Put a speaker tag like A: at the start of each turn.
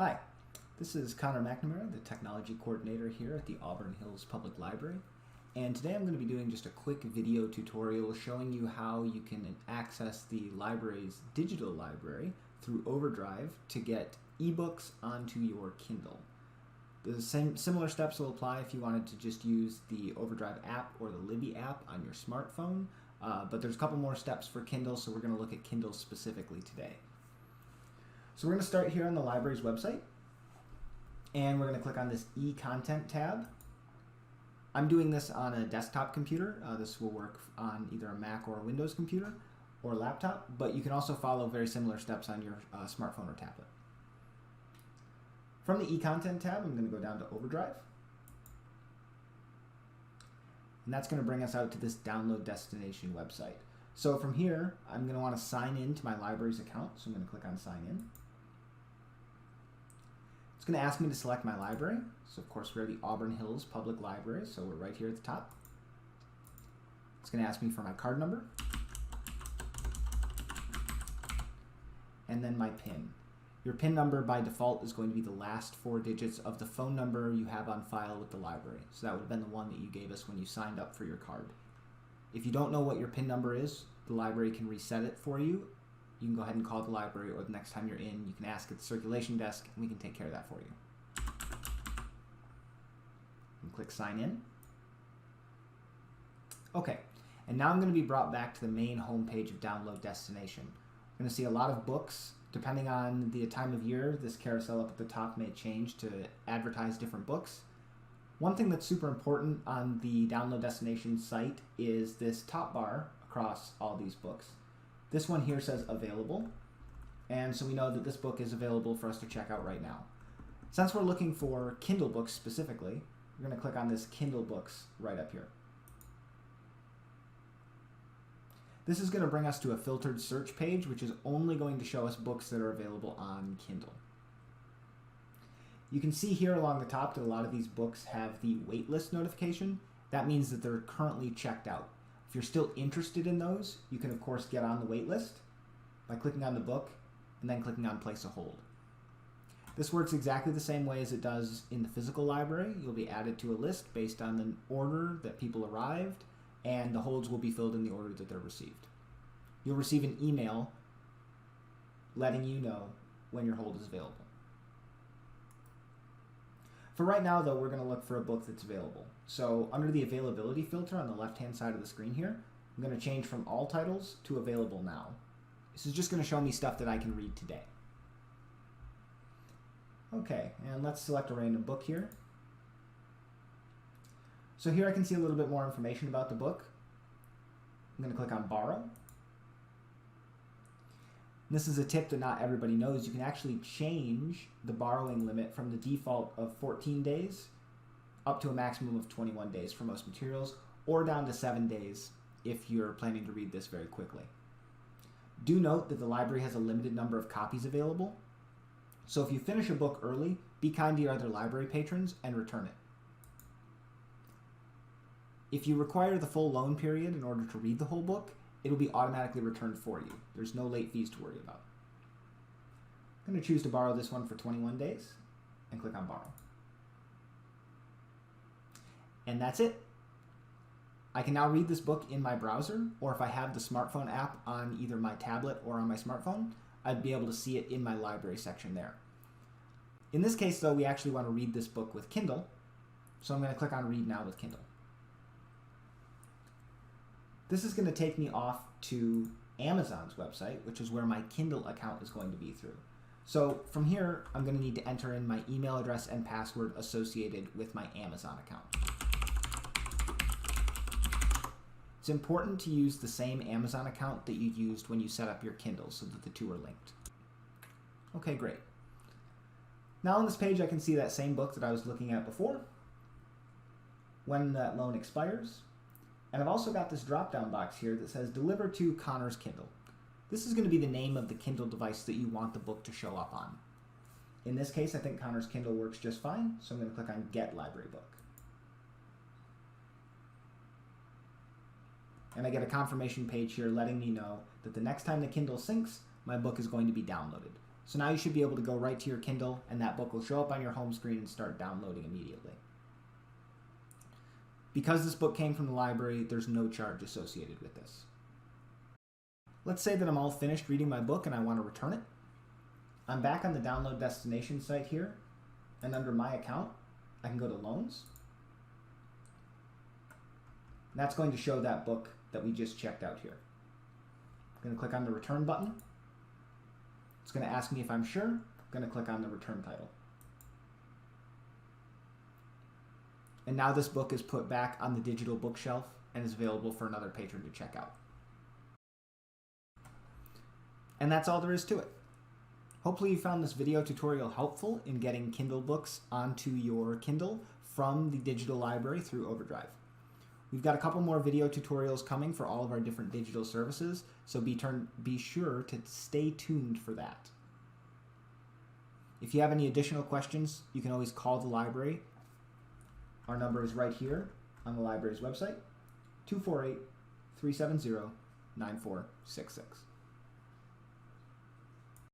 A: Hi, this is Connor McNamara, the Technology Coordinator here at the Auburn Hills Public Library. And today I'm going to be doing just a quick video tutorial showing you how you can access the library's digital library through Overdrive to get ebooks onto your Kindle. The similar steps will apply if you wanted to just use the Overdrive app or the Libby app on your smartphone, but there's a couple more steps for Kindle, so we're going to look at Kindle specifically today. So we're going to start here on the library's website, and we're going to click on this e-content tab. I'm doing this on a desktop computer. This will work on either a Mac or a Windows computer or laptop, but you can also follow very similar steps on your smartphone or tablet. From the e-content tab, I'm going to go down to Overdrive, and that's going to bring us out to this download destination website. So from here, I'm going to want to sign in to my library's account, so I'm going to click on Sign In. It's going to ask me to select my library. So of course we're the Auburn Hills Public Library, so we're right here at the top. It's going to ask me for my card number and then my PIN. Your PIN number by default is going to be the last 4 digits of the phone number you have on file with the library. So that would have been the one that you gave us when you signed up for your card. If you don't know what your PIN number is, the library can reset it for you. You can go ahead and call the library, or the next time you're in, you can ask at the circulation desk, and we can take care of that for you. And click Sign In. Okay, and now I'm going to be brought back to the main home page of Download Destination. I'm going to see a lot of books. Depending on the time of year, this carousel up at the top may change to advertise different books. One thing that's super important on the Download Destination site is this top bar across all these books. This one here says Available, and so we know that this book is available for us to check out right now. Since we're looking for Kindle books specifically, we're going to click on this Kindle books right up here. This is going to bring us to a filtered search page, which is only going to show us books that are available on Kindle. You can see here along the top that a lot of these books have the waitlist notification. That means that they're currently checked out. If you're still interested in those, you can of course get on the waitlist by clicking on the book and then clicking on Place a Hold. This works exactly the same way as it does in the physical library. You'll be added to a list based on the order that people arrived, and the holds will be filled in the order that they're received. You'll receive an email letting you know when your hold is available. For right now, though, we're going to look for a book that's available. So under the availability filter on the left-hand side of the screen here, I'm going to change from all titles to available now. This is just going to show me stuff that I can read today. Okay, and let's select a random book here. So here I can see a little bit more information about the book. I'm going to click on Borrow. This is a tip that not everybody knows. You can actually change the borrowing limit from the default of 14 days up to a maximum of 21 days for most materials, or down to 7 days if you're planning to read this very quickly. Do note that the library has a limited number of copies available, so if you finish a book early, be kind to your other library patrons and return it. If you require the full loan period in order to read the whole book, it'll be automatically returned for you. There's no late fees to worry about. I'm going to choose to borrow this one for 21 days and click on Borrow. And that's it. I can now read this book in my browser, or if I have the smartphone app on either my tablet or on my smartphone, I'd be able to see it in my library section there. In this case, though, we actually want to read this book with Kindle, so I'm going to click on Read Now with Kindle. This is going to take me off to Amazon's website, which is where my Kindle account is going to be through. So from here, I'm going to need to enter in my email address and password associated with my Amazon account. It's important to use the same Amazon account that you used when you set up your Kindle so that the two are linked. Okay, great. Now on this page, I can see that same book that I was looking at before, when that loan expires. And I've also got this drop-down box here that says Deliver to Connor's Kindle. This is going to be the name of the Kindle device that you want the book to show up on. In this case, I think Connor's Kindle works just fine, so I'm going to click on Get Library Book. And I get a confirmation page here letting me know that the next time the Kindle syncs, my book is going to be downloaded. So now you should be able to go right to your Kindle and that book will show up on your home screen and start downloading immediately. Because this book came from the library, there's no charge associated with this. Let's say that I'm all finished reading my book and I want to return it. I'm back on the download destination site here, and under my account, I can go to Loans. That's going to show that book that we just checked out here. I'm going to click on the Return button. It's going to ask me if I'm sure. I'm going to click on the Return title. And now this book is put back on the digital bookshelf and is available for another patron to check out. And that's all there is to it. Hopefully you found this video tutorial helpful in getting Kindle books onto your Kindle from the digital library through Overdrive. We've got a couple more video tutorials coming for all of our different digital services, so be sure to stay tuned for that. If you have any additional questions, you can always call the library. Our number is right here on the library's website, 248-370-9466.